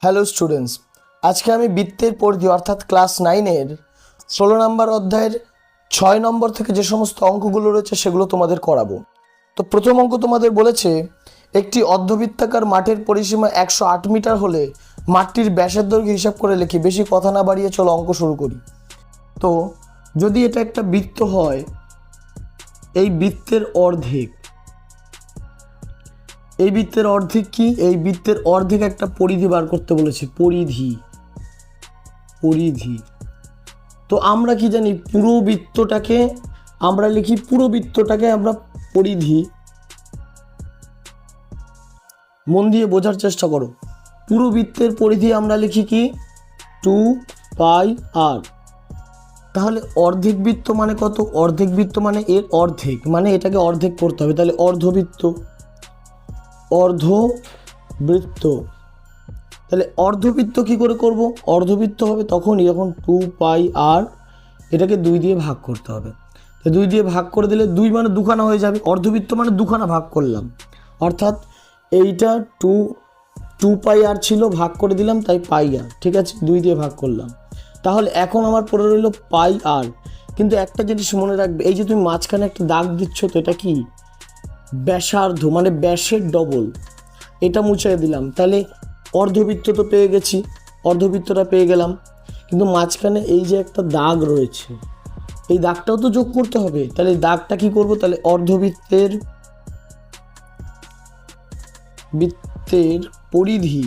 Hello students, আজকে আমি বৃত্তের পরিধি অর্থাৎ ক্লাস 9-এর 16 নম্বর অধ্যায়ের 6 নম্বর থেকে যে সমস্ত অঙ্কগুলো রয়েছে সেগুলো তোমাদের করাবো। তো প্রথম অঙ্ক তোমাদের বলেছে একটি অর্ধবৃত্তাকার মাঠের পরিসীমা 108 মিটার হলে মাঠটির ব্যাসের দৈর্ঘ্য হিসাব করে লিখি। বেশি কথা না বাড়িয়ে চলো অঙ্ক শুরু করি। তো যদি এটা একটা বৃত্ত হয়, এই বৃত্তের অর্ধেক, এই বৃত্তের অর্ধেক কি? এই বৃত্তের অর্ধেক একটা পরিধি বার করতে বলেছে। পরিধি, তো আমরা কি জানি? পুরো বৃত্তটাকে আমরা লিখি, পুরো বৃত্তটাকে আমরা পরিধি। মন দিয়ে বোঝার চেষ্টা করো। পুরো বৃত্তের পরিধি আমরা লিখি কি? 2πr। তাহলে অর্ধেক বৃত্ত মানে কত? অর্ধেক বৃত্ত মানে এর অর্ধেক, মানে এটাকে অর্ধেক করতে হবে। তাহলে অর্ধবৃত্ত, তাহলে অর্ধবৃত্ত কি করে করব? অর্ধবৃত্ত হবে তখনই যখন 2πr এটাকে 2 দিয়ে ভাগ করতে হবে। তো 2 দিয়ে ভাগ করে দিলে 2 মানে দুখানা হয়ে যাবে। অর্ধবৃত্ত মানে দুখানা ভাগ করলাম, অর্থাৎ এইটা 2πr ছিল, ভাগ করে দিলাম, তাই πr। ঠিক আছে, 2 দিয়ে ভাগ করলাম। তাহলে এখন আমার পড়ে রইল πr। কিন্তু একটা জিনিস মনে রাখবে, এই যে তুমি মাঝখানে একটা দাগ দিচ্ছ, তো এটা কি? ব্যাসার্ধ, মানে ব্যাসের ডবল। এটা মুছে দিলাম, তাহলে অর্ধবৃত্ত তো পেয়ে গেছি, অর্ধবৃত্তটা পেয়ে গেলাম। কিন্তু মাঝখানে এই যে একটা দাগ রয়েছে, এই দাগটাও তো যোগ করতে হবে। তাহলে দাগটা কি করব? তাহলে অর্ধবৃত্তের পরিধি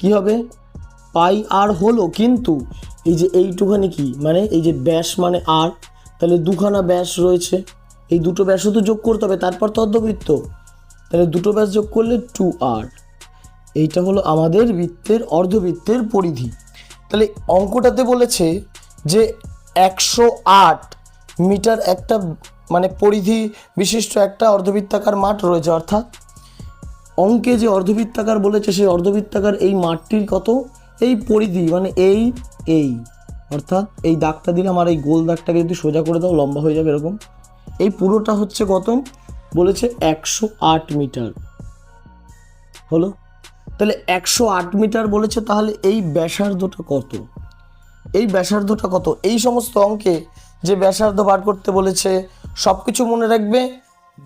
কি হবে? πr হলো, কিন্তু এই যে এইটুখানি কি মানে এই যে ব্যাস মানে r, তাহলে দুখানা ব্যাস রয়েছে, এই দুটো ব্যাসও তো যোগ করতে হবে, তারপর তো অর্ধবৃত্ত। তাহলে দুটো ব্যাস যোগ করলে 2r। এইটা হলো আমাদের বৃত্তের অর্ধবৃত্তের পরিধি। তাহলে অঙ্কটাতে বলেছে যে 108 মিটার একটা মানে পরিধি বিশিষ্ট একটা অর্ধবৃত্তাকার মাঠ রয়েছে, অর্থাৎ অঙ্কে যে অর্ধবৃত্তাকার বলেছে সেই অর্ধবৃত্তাকার এই মাঠটির কত? এই পরিধি মানে এই অর্থাৎ এই দাগটা দিলাম, আর এই গোল দাগটাকে যদি সোজা করে দাও লম্বা হয়ে যাবে এরকম। এই পুরোটা হচ্ছে কত? বলেছে 108 মিটার হলো। তাহলে 108 মিটার বলেছে, তাহলে এই ব্যাসার্ধটা কত? এই ব্যাসার্ধটা কত? এই সমস্ত অঙ্কে যে ব্যাসার্ধ বার করতে বলেছে সব কিছু মনে রাখবে।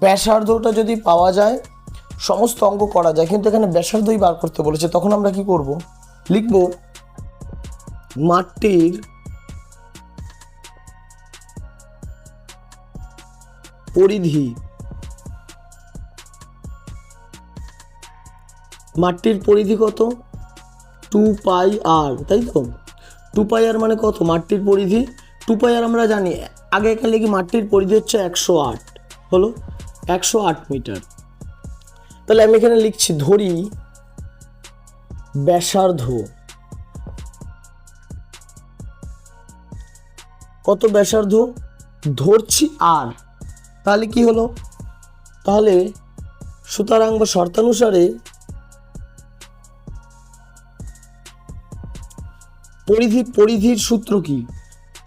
ব্যাসার্ধটা যদি পাওয়া যায় সমস্ত অঙ্ক করা যায়, কিন্তু এখানে ব্যাসার্ধই বার করতে বলেছে। তখন আমরা কি করব? লিখব মাঠটির পরিধি, মাঠটির পরিধি কত? 2πr, তাই তো? 2πr মানে কত? মাঠটির পরিধি 2πr আমরা জানি, আগে এখানে লিখি মাঠটির পরিধি হচ্ছে 108, হলো 108 মিটার। তাহলে আমি এখানে লিখছি, ধরি ব্যাসার্ধ কত? ব্যাসার্ধ ধরছি আর, তাহলে কি হলো? তাহলে সুতরাং বা শর্তানুসারে পরিধির সূত্র কি?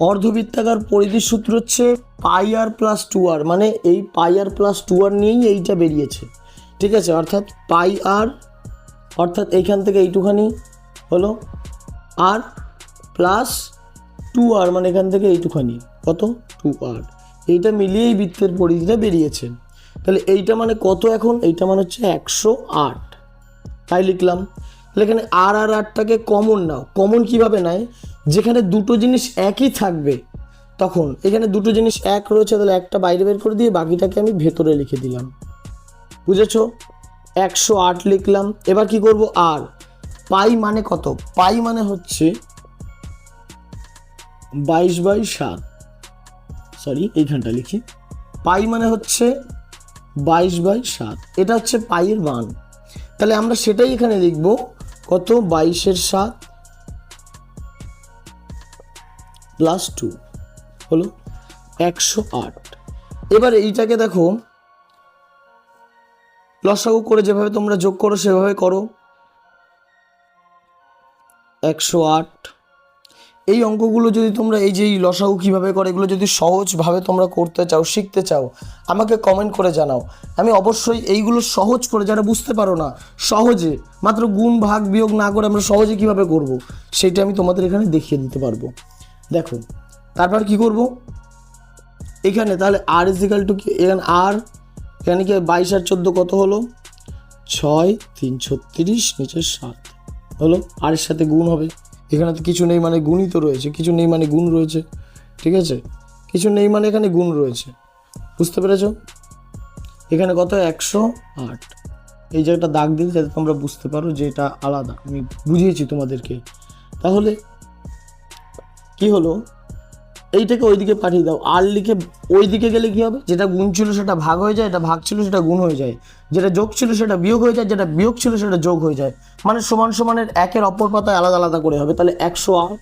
অর্ধবৃত্তাকার পরিধির সূত্র হচ্ছে πr + 2r, মানে এই πr + 2r নিয়েই এইটা বেরিয়েছে। ঠিক আছে, অর্থাৎ πr, অর্থাৎ এইখান থেকে এইটুখানি হলো r প্লাস 2r, মানে এখান থেকে এইটুখানি কত? 2r। এইটা মিলিয়েই বৃত্তের পরিধিটা বেরিয়েছে। তাহলে এইটা মানে কত? এখন এইটা মানে হচ্ছে 108, তাই লিখলাম। তাহলে এখানে আর আরটাকে কমন নাও। কমন কিভাবে নেয়? যেখানে দুটো জিনিস একই থাকবে তখন, এখানে দুটো জিনিস এক রয়েছে, তাহলে একটা বাইরে বের করে দিয়ে বাকিটাকে আমি ভেতরে লিখে দিলাম। বুঝেছো? 108 লিখলাম। এবার কি করব? আর পাই মানে কত? পাই মানে হচ্ছে 22/7, সরি এইখানটা লিখি, পাই মানে হচ্ছে 22/7, এটা হচ্ছে পাইয়ের মান। তাহলে আমরা সেটাই এখানে লিখব, কত? 22/7 + 2 হলো 108। এবার এইটাকে দেখো, লসাগু করে যেভাবে তোমরা যোগ করো সেভাবে করো। 108 এই অঙ্কগুলো যদি তোমরা এই যে এই লসাগু কীভাবে করে এগুলো যদি সহজভাবে তোমরা করতে চাও, শিখতে চাও, আমাকে কমেন্ট করে জানাও। আমি অবশ্যই এইগুলো সহজ করে, যারা বুঝতে পারো না সহজে, মাত্র গুণ ভাগ বিয়োগ না করে আমরা সহজে কীভাবে করব সেটা আমি তোমাদের এখানে দেখিয়ে দিতে পারবো। দেখো তারপর কি করব, এখানে তাহলে আর ইজিক্যাল টু কি, এখানে আর, এখানে কি 22 আর 14 কত হলো 6, 3 36, নিচে 7 হলো, আর এর সাথে গুণ হবে। এখানে তো কিছু নেই মানে গুণই তো রয়েছে, কিছু নেই মানে গুণ রয়েছে, ঠিক আছে, কিছু নেই মানে এখানে গুণ রয়েছে, বুঝতে পেরেছো? এখানে কত 108, এই জায়গাটা দাগ দিই যাতে তোমরা বুঝতে পারো যে এটা আলাদা, আমি বুঝিয়েছি তোমাদেরকে। তাহলে কি হলো, এইটাকে ওইদিকে পাঠিয়ে দাও, আর লিখে ওইদিকে গেলে কি হবে, যেটা গুণ ছিল সেটা ভাগ হয়ে যায়, এটা ভাগ ছিল সেটা গুণ হয়ে যায়, যেটা যোগ ছিল সেটা বিয়োগ হয়ে যায়, যেটা বিয়োগ ছিল সেটা যোগ হয়ে যায়, মানে সমান সমানের একের অপর পাতায় আলাদা আলাদা করে হবে। তাহলে 108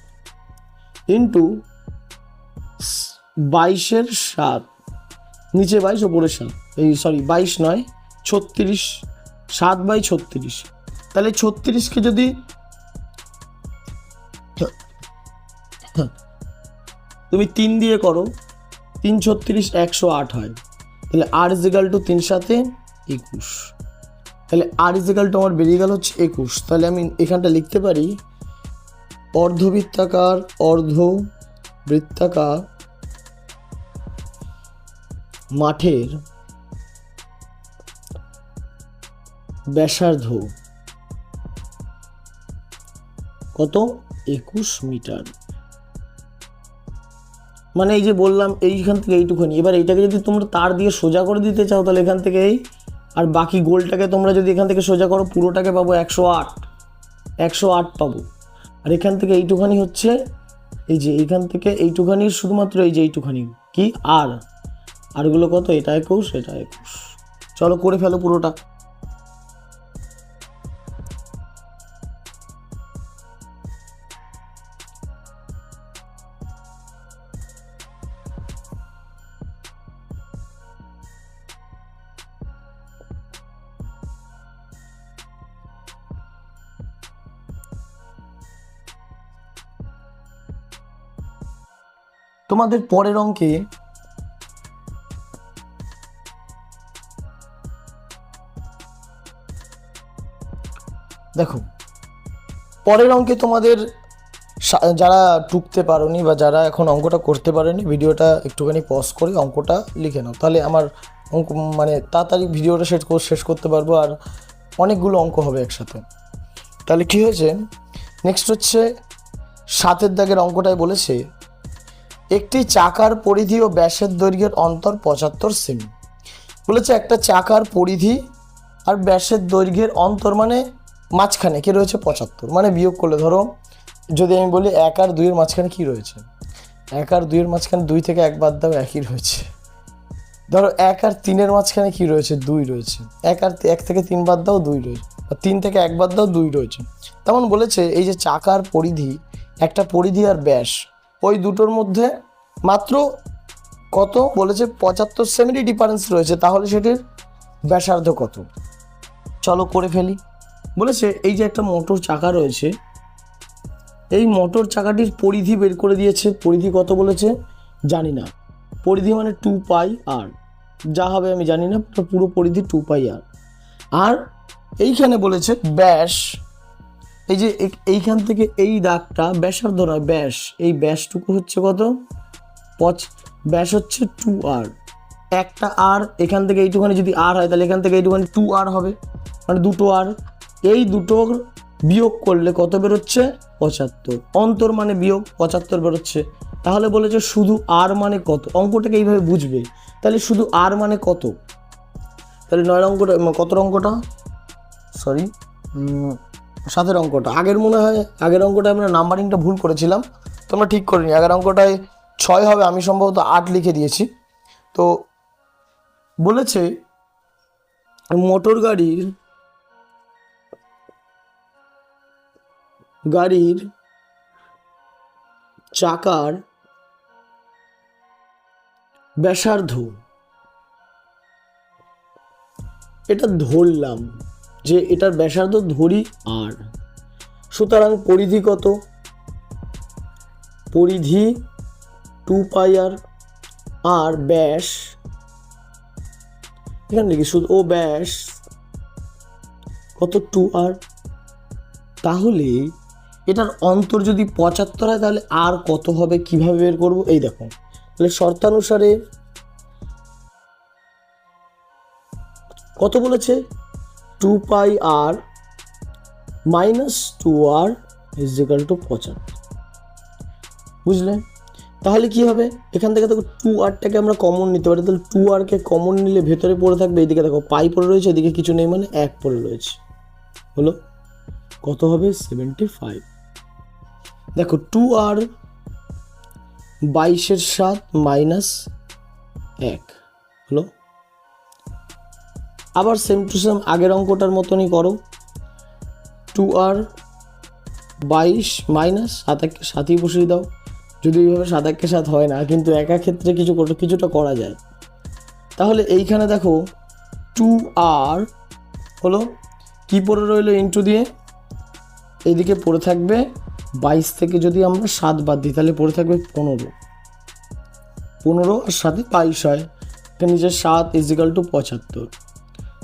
ইন্টু 22-এর 7, নিচে 22 ওপরে 7, এই সরি 22 নয় 36, 7/36। তাহলে 36কে যদি তুমি 3 দিয়ে করো, 3 36 108 হয়। তাহলে আর ইজিক্যাল টু 3 সাথে 21, তাহলে আর ইজিক্যাল টু আমার বেরিয়ে গেল হচ্ছে 21। তাহলে আমি এখানটা লিখতে পারি অর্ধবৃত্তাকার মাঠের ব্যাসার্ধ কত 21 মিটার। মানে এই যে বললাম এইখান থেকে এইটুখানি, এবার এইটাকে যদি তোমরা তার দিয়ে সোজা করে দিতে চাও তাহলে এখান থেকে এই, আর বাকি গোলটাকে তোমরা যদি এখান থেকে সোজা করো পুরোটাকে পাবো 108 পাবো। আর এখান থেকে এইটুখানি হচ্ছে এই যে এইখান থেকে এইটুখানির শুধুমাত্র এই যে এইটুখানি কি আরগুলো কত, এটা 21, এটা 21। চলো করে ফেলো পুরোটা। তোমাদের পরের অঙ্কে দেখো, পরের অঙ্কে তোমাদের যারা টুকতে পারোনি বা যারা এখন অঙ্কটা করতে পারেনি, ভিডিওটা একটুখানি পজ করে অঙ্কটা লিখে নাও, তাহলে আমার অঙ্ক মানে তাড়াতাড়ি ভিডিওটা শেষ করতে পারবো, আর অনেকগুলো অঙ্ক হবে একসাথে। তাহলে কি হয়েছে, নেক্সট হচ্ছে 7 দাগের অঙ্কটায় বলেছে একটি চাকার পরিধি ও ব্যাসের দৈর্ঘ্যের অন্তর 75 সেমি। বলেছে একটা চাকার পরিধি আর ব্যাসের দৈর্ঘ্যের অন্তর মানে মাঝখানে কি রয়েছে 75, মানে বিয়োগ করলে ধরো যদি আমি বলি 1 আর 2 এর মাঝখানে কি রয়েছে, 1 আর 2 এর মাঝখানে 2 থেকে 1 বাদ দাও, একই রয়েছে। ধরো 1 আর 3 এর মাঝখানে কি রয়েছে, 2 রয়েছে। 1 থেকে 3 বাদ দাও, 2 রয়েছে। আর 3 থেকে 1 বাদ দাও, 2 রয়েছে। তেমন বলেছে এই যে চাকার পরিধি, একটা পরিধি আর ব্যাস, ওই দুটোর মধ্যে মাত্র কত বলেছে 75 সেমি ডিফারেন্স রয়েছে, তাহলে সেটির ব্যাসার্ধ কত। চলো করে ফেলি। বলেছে এই যে একটা মোটর চাকা রয়েছে, এই মোটর চাকাটির পরিধি বের করে দিয়েছে। পরিধি কত বলেছে জানি না, পরিধি মানে 2πr, যা হবে আমি জানি না, পুরো পরিধি 2πr। আর এইখানে বলেছে ব্যাস, এই যে এইখান থেকে এই দাগটা ব্যাসার্ধ নয় ব্যাস, এই ব্যাসটুকু হচ্ছে কত ব্যাস হচ্ছে 2r। একটা আর এখান থেকে এইটুখানি যদি আর হয় তাহলে এখান থেকে এইটুখানি 2r হবে, মানে দুটো আর। এই দুটোর বিয়োগ করলে কত বেরোচ্ছে 75, অন্তর মানে বিয়োগ 75 বেরোচ্ছে। তাহলে বলেছে শুধু আর মানে কত, অঙ্কটাকে এইভাবে বুঝবে। তাহলে শুধু আর মানে কত, তাহলে 9 অঙ্কটা কত অঙ্কটা, সরি 7 অঙ্কটা। মনে হয় আগের অঙ্কটায় আমরা নাম্বারিংটা ভুল করেছিলাম, তোমরা ঠিক করে নি। আগের অঙ্কটায় 6 হবে, আমি সম্ভবত 8 লিখে দিয়েছি। তো বলেছে মোটর গাড়ির চাকার ব্যাসার্ধ, এটা ধরলাম যে এটার ব্যাসার্ধ ধরি আর, সুতরাং পরিধি কত পরিধি 2πr, আর ব্যাস এখানে লিখি শুধু ও ব্যাস কত 2r। তাহলে এটার অন্তর যদি 75 হয় তাহলে আর কত হবে, কিভাবে বের করব? এই দেখো, তাহলে শর্তানুসারে কত বলেছে? 2πr minus 2r is equal to 75। বুঝলে? তাহলে কি হবে? এখান থেকে দেখো 2rটাকে আমরা কমন নিতে পারি, তাহলে 2rকে কমন নিলে ভেতরে পড়ে থাকবে, এইদিকে দেখো পাই পড়ে রয়েছে, এদিকে কিছু নেই মানে 1 পড়ে রয়েছে। হলো কত হবে? 75। দেখো 2r 22/7 মাইনাস 1 হলো। আবার সেম টু সেম আগের অঙ্কটার মতনই করো। 2r 22 মাইনাস 7 বসিয়ে দাও। যদি এইভাবে 7 হয় না, কিন্তু একা ক্ষেত্রে কিছুটা করা যায়। তাহলে এইখানে দেখো 2r হলো কি পড়ে রইলো ইন্টু দিয়ে, এইদিকে পড়ে থাকবে 22 থেকে যদি আমরা 7 বাদ দিই তাহলে পড়ে থাকবে 15 আর 7 22 হয়, এখানে নিচে 7 ইজ ইকুয়াল টু 75।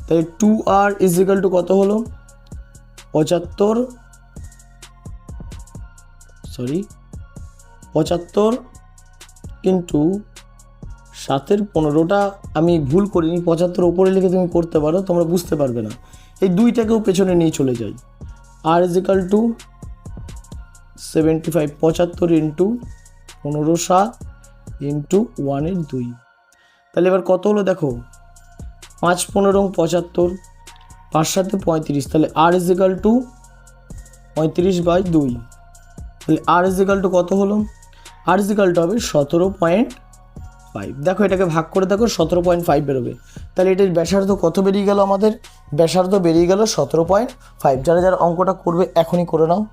তাহলে 2r ইজ ইকুয়াল টু কত হলো? 75 কিন্তু 7-এর 15টা আমি ভুল করিনি, 75 ওপরে লিখে তুমি করতে পারো, তোমরা বুঝতে পারবে না। এই দুইটাকেও পেছনে নিয়ে চলে যাই। r is equal to 75, 75 into 15/7 into 1/2। তাহলে এবার কত হলো দেখো, 5 15 75, 5 7 35, তাহলে r ইজ ইকুয়াল টু 35/2। তাহলে r ইজ ইকুয়াল টু কত হলো? r ইজ ইকুয়াল টু হবে 17.5। দেখো এটাকে ভাগ করে দেখো 17.5 বেরোবে। তাহলে এটার ব্যাসার্ধ কত বেরিয়ে গেল? আমাদের ব্যাসার্ধ বেরিয়ে গেল 17.5। যারা যারা অঙ্কটা করবে এখনই করে নাও।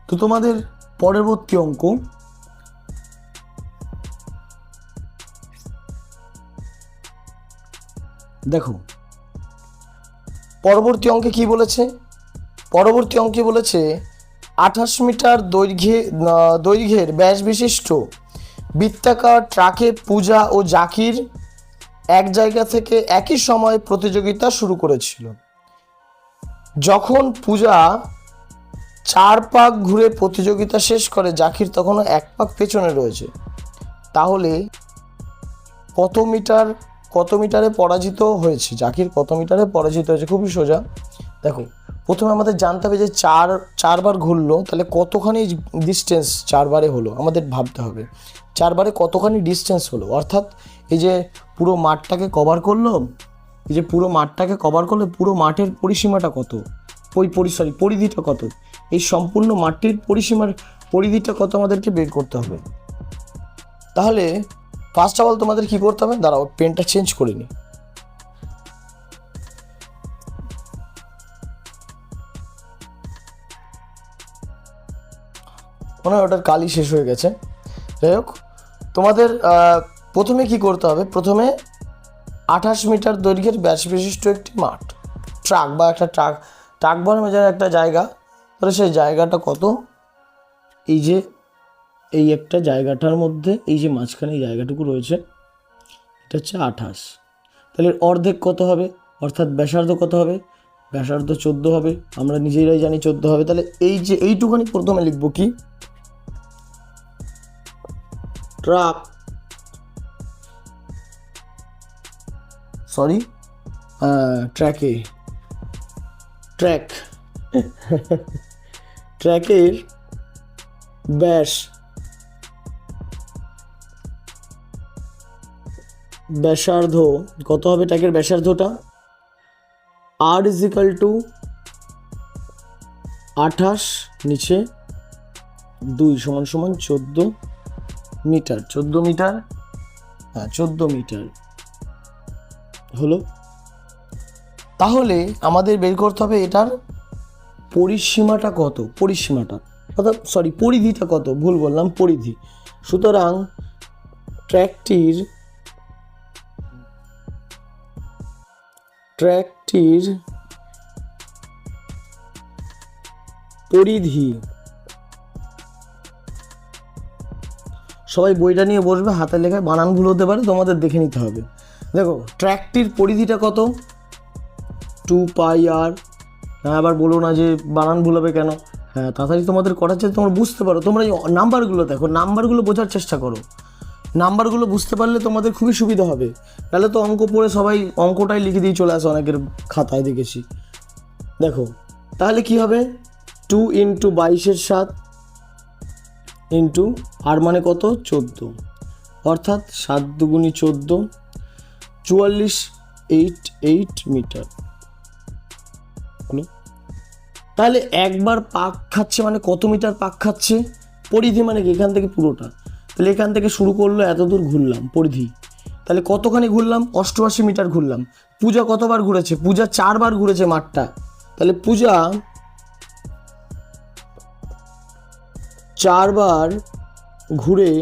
তো তোমাদের পরবর্তী অঙ্ক, দেখো পরবর্তী অঙ্কে কি বলেছে? পরবর্তী অঙ্কে বলেছে 28 মিটার দৈর্ঘ্যের ব্যাস বিশিষ্ট বৃত্তাকার ট্রাকে পূজা ও জাকির এক জায়গা থেকে একই সময় প্রতিযোগিতা শুরু করেছিল। যখন পূজা 4 পাক ঘুরে প্রতিযোগিতা শেষ করে, জাকির তখনও 1 পাক পেছনে রয়েছে। তাহলে কত মিটারে পরাজিত হয়েছে? জাকির কত মিটারে পরাজিত হয়েছে? খুবই সোজা। দেখো প্রথমে আমাদের জানতে হবে যে 4 বার ঘুরলো, তাহলে কতখানি ডিস্টেন্স 4 বারে হলো আমাদের ভাবতে হবে। 4 বারে কতখানি ডিস্টেন্স হলো, অর্থাৎ এই যে পুরো মাঠটাকে কভার করলো, পুরো মাঠের পরিসীমাটা কত, পরিধিটা কত, এই সম্পূর্ণ মাঠটির পরিধিটা কত আমাদেরকে বের করতে হবে। তাহলে ফার্স্ট অফ অল তোমাদের কি করতে হবে? দাঁড়াও পেনটা চেঞ্জ করে নি। মনে হয় ওটার কালি শেষ হয়ে গেছে। যাই হোক, তোমাদের প্রথমে কি করতে হবে? প্রথমে 28 মিটার দৈর্ঘ্যের ব্যাস বিশিষ্ট একটি মাঠ, ট্রাক বা একটা ট্রাক বানানো যায় একটা জায়গা, তাহলে সেই জায়গাটা কত? এই যে এই একটা জায়গাটার মধ্যে এই যে মাঝখানে জায়গাটুকু রয়েছে, এটা হচ্ছে 28। তাহলে অর্ধেক কত হবে? অর্থাৎ ব্যাসার্ধ কত হবে? ব্যাসার্ধ 14 হবে, আমরা নিজেরাই জানি 14 হবে। তাহলে এই যে এইটুখানি প্রথমে লিখবো কি, ট্রাক ট্র্যাকের ব্যাস ব্যাসার্ধ কত হবে? ট্র্যাকের ব্যাসার্ধটা আর ইজিক্যাল টু 28 নিচে 2 সমান সমান 14 মিটার। 14 মিটার, হ্যাঁ 14 মিটার হলো। তাহলে আমাদের বের করতে হবে এটার পরিসীমাটা কত, পরিসীমাটা অর্থাৎ পরিধিটা কত, ভুল বললাম, পরিধি। সুতরাং ট্র্যাকটির পরিধি, সবাই বইটা নিয়ে বসবে, হাতে লেখায় বানান ভুল হতে পারে, তোমাদের দেখে নিতে হবে। দেখো ট্র্যাকটির পরিধিটা কত? 2πr। হ্যাঁ আবার বলো না যে বানান ভুল হবে কেন, হ্যাঁ তাড়াতাড়ি তোমাদের করার চেষ্টা, তোমরা বুঝতে পারো, তোমরা এই নাম্বারগুলো দেখো, নাম্বারগুলো বোঝার চেষ্টা করো, নাম্বারগুলো বুঝতে পারলে তোমাদের খুবই সুবিধা হবে। তাহলে তো অঙ্ক পড়ে সবাই অঙ্কটাই লিখে দিয়ে চলে আসে অনেকের খাতায় দেখেছি। দেখো তাহলে কি হবে? 2 × 22 ইন্টু আর মানে কত? 14, অর্থাৎ 7 × 2 = 14, 4488 মিটার। তাহলে একবার পাক খাচ্ছে মানে কত মিটার পাক খাচ্ছে? পরিধি মানে কি? এখান থেকে পুরোটা, তাহলে এখান থেকে শুরু করলো, এত দূর ঘুরলাম, পরিধি। তাহলে কতখানি ঘুরলাম? 88 মিটার ঘুরলাম। পূজা কতবার ঘুরেছে? পূজা 4 বার ঘুরেছে মাঠটা। তাহলে পূজা 4 বার ঘুরে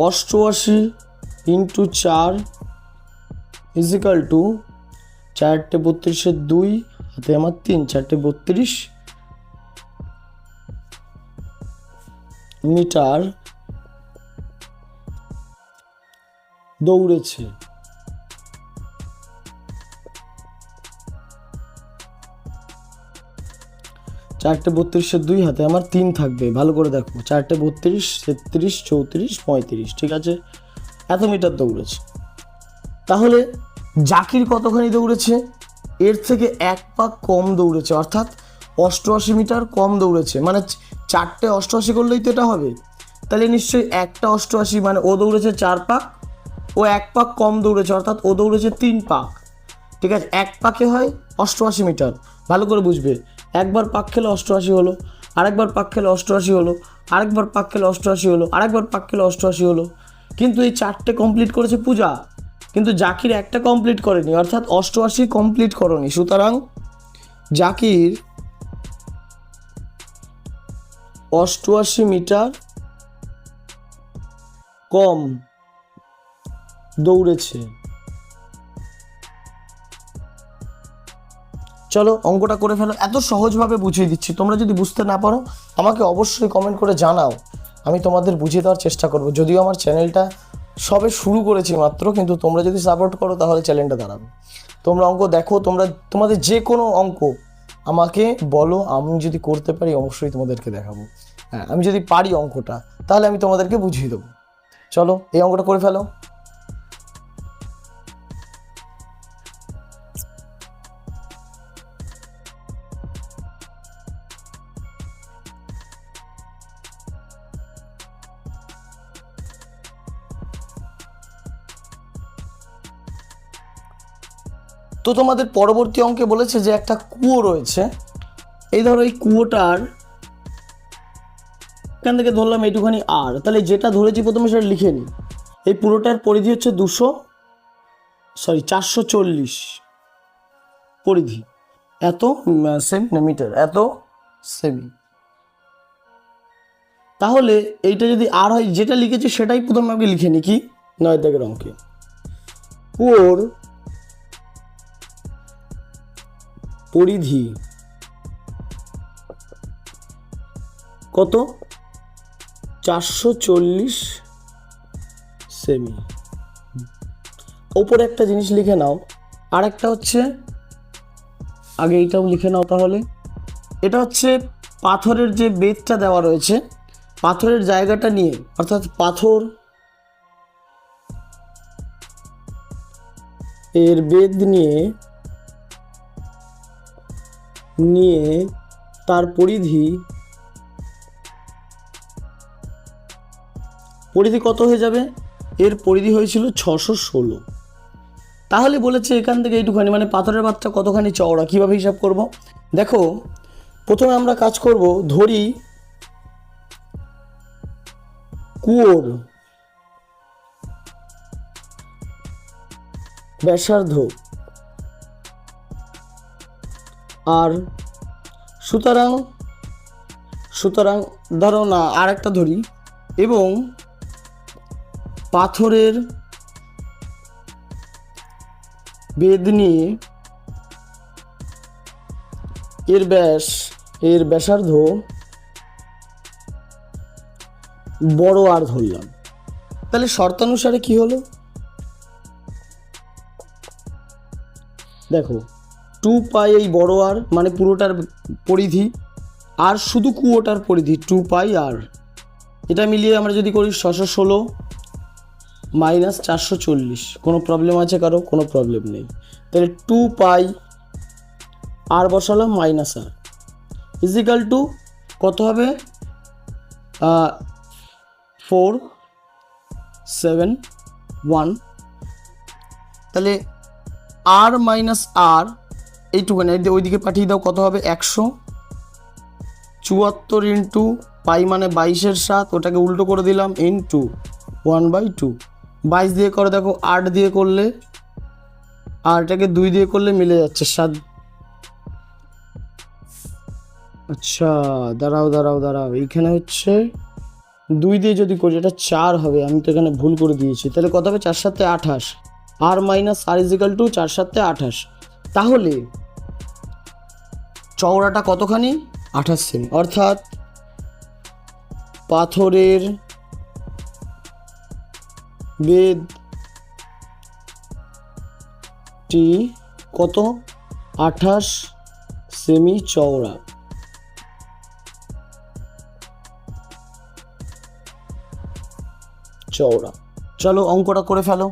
88 × 4 ইজিক্যাল টু 4 × 32 2, হাতে আমার 3, 4 × 32 মিটার দৌড়েছে। 4 × 32 2, হাতে আমার 3 থাকবে, ভালো করে দেখো, 4 × 32 33 34 35, ঠিক আছে, এত মিটার দৌড়েছে। তাহলে জাকির কতখানি দৌড়েছে? এর থেকে 1 পাক কম দৌড়েছে, অর্থাৎ 88 মিটার কম দৌড়েছে। মানে 4টে 88 করলেই তো এটা হবে, তাহলে নিশ্চয়ই একটা 88, মানে ও দৌড়েছে 4 পাক, ও 1 পাক কম দৌড়েছে, অর্থাৎ ও দৌড়েছে 3 পাক, ঠিক আছে। 1 পাকে হয় 88 মিটার, ভালো করে বুঝবে। একবার পাক খেলে 88 হলো, আরেকবার পাক খেলে 88 হলো, আরেকবার পাক খেলে 88 হলো, আরেকবার পাক খেলে 88 হলো। কিন্তু এই 4টে কমপ্লিট করেছে পূজা, কিন্তু জাকির একটা কমপ্লিট করেনি, অর্থাৎ 88 কমপ্লিট করনি। সুতরাং জাকির 88 মিটার কম দৌড়েছে। চলো অঙ্কটা করে ফেলো, এত সহজভাবে বুঝিয়ে দিচ্ছি, তোমরা যদি বুঝতে না পারো আমাকে অবশ্যই কমেন্ট করে জানাও, আমি তোমাদের বুঝিয়ে দেওয়ার চেষ্টা করব। যদিও আমার চ্যানেলটা সবে শুরু করেছি মাত্র, কিন্তু তোমরা যদি সাপোর্ট করো তাহলে চ্যানেলটা দাঁড়াবে। তোমরা অঙ্ক দেখো, তোমাদের যে কোনো অঙ্ক আমাকে বলো, আমি যদি করতে পারি অবশ্যই তোমাদেরকে দেখাবো। হ্যাঁ আমি যদি পারি অঙ্কটা, তাহলে আমি তোমাদেরকে বুঝিয়ে দেবো। চলো এই অঙ্কটা করে ফেলো। তো তোমাদের পরবর্তী অঙ্কে বলেছে যে একটা কুয়ো রয়েছে, এই ধরো এই কুয়োটার এখান থেকে ধরলাম এইটুখানি আর, তাহলে যেটা ধরেছি প্রথমে সেটা লিখে নিই। এই পুরোটার পরিধি হচ্ছে 440 পরিধি, এত সেন্টিমিটার, এত সেমি। তাহলে এইটা যদি আর হয়, যেটা লিখেছি সেটাই প্রথমে আমি লিখে নিই। কি 9 দাগের অঙ্কে কুয়োর পরিধি কত? 440 সেমি। ওপরে একটা জিনিস লিখে নাও, আর একটা হচ্ছে, আগে এইটাও লিখে নাও তাহলে। এটা হচ্ছে পাথরের যে বেদটা দেওয়া রয়েছে, পাথরের জায়গাটা নিয়ে, অর্থাৎ পাথর এর বেদ নিয়ে তার পরিধি পরিধি কত হয়ে যাবে? এর পরিধি হয়েছিল 616। তাহলে বলেছে এখান থেকে এইটুখানি মানে পাথরের বাচ্চা কতখানি চওড়া, কীভাবে হিসাব করব? দেখো প্রথমে আমরা কাজ করব, ধরি কুয়োর ব্যাসার্ধ আর সুতরাং ধরো না আর একটা ধরি, এবং পাথরের বেদ নিয়ে এর ব্যাসার্ধ বড় আর ধরলাম। তাহলে শর্তানুসারে কি হলো? দেখো 2 পাই এই বড় আর মানে পুরোটার পরিধি, আর শুধু কুয়োটার পরিধি 2 পাই আর, এটা মিলিয়ে আমরা যদি করি 616 মাইনাস 440। কোনো প্রবলেম আছে কারো? কোনো প্রবলেম নেই। তাহলে 2 পাই আর বসালাম মাইনাস আর ইজিক্যাল টু কত হবে? 471। তাহলে আর মাইনাস আর এইটুখানি ওইদিকে পাঠিয়ে দাও, কত হবে? 174 ইন্টু পাই মানে 22-এর 7, ওটাকে উল্টো করে দিলাম ইন্টু 1/2। 22 দিয়ে করে দেখো, 8 দিয়ে করলে আর এটাকে 2 দিয়ে করলে মিলে যাচ্ছে 7। আচ্ছা দাঁড়াও, এইখানে হচ্ছে 2 দিয়ে যদি করি এটা 4 হবে, আমি তো এখানে ভুল করে দিয়েছি। তাহলে কত হবে? 4 7 28, আর মাইনাস আর ইজিক্যাল টু 4 7 28। তাহলে চওড়াটা কতখানি? 28 সেমি। অর্থাৎ পাথরের বেদটি কত? 28 সেমি চওড়া। চলো অঙ্কটা করে ফেলো।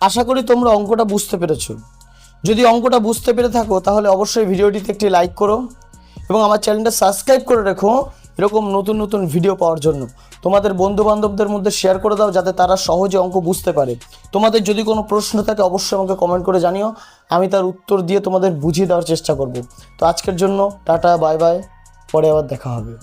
আশা করি তোমরা অঙ্কটা বুঝতে পেরেছো। যদি অঙ্কটা বুঝতে পেরে থাকো তাহলে অবশ্যই ভিডিওটিতে একটি লাইক করো এবং আমার চ্যানেলটা সাবস্ক্রাইব করে রেখো এরকম নতুন নতুন ভিডিও পাওয়ার জন্য। তোমাদের বন্ধু বান্ধবদের মধ্যে শেয়ার করে দাও যাতে তারা সহজে অঙ্ক বুঝতে পারে। তোমাদের যদি কোনো প্রশ্ন থাকে অবশ্যই আমাকে কমেন্ট করে জানিও, আমি তার উত্তর দিয়ে তোমাদের বুঝিয়ে দেওয়ার চেষ্টা করব। তো আজকের জন্য টাটা, বাই বাই, পরে আবার দেখা হবে।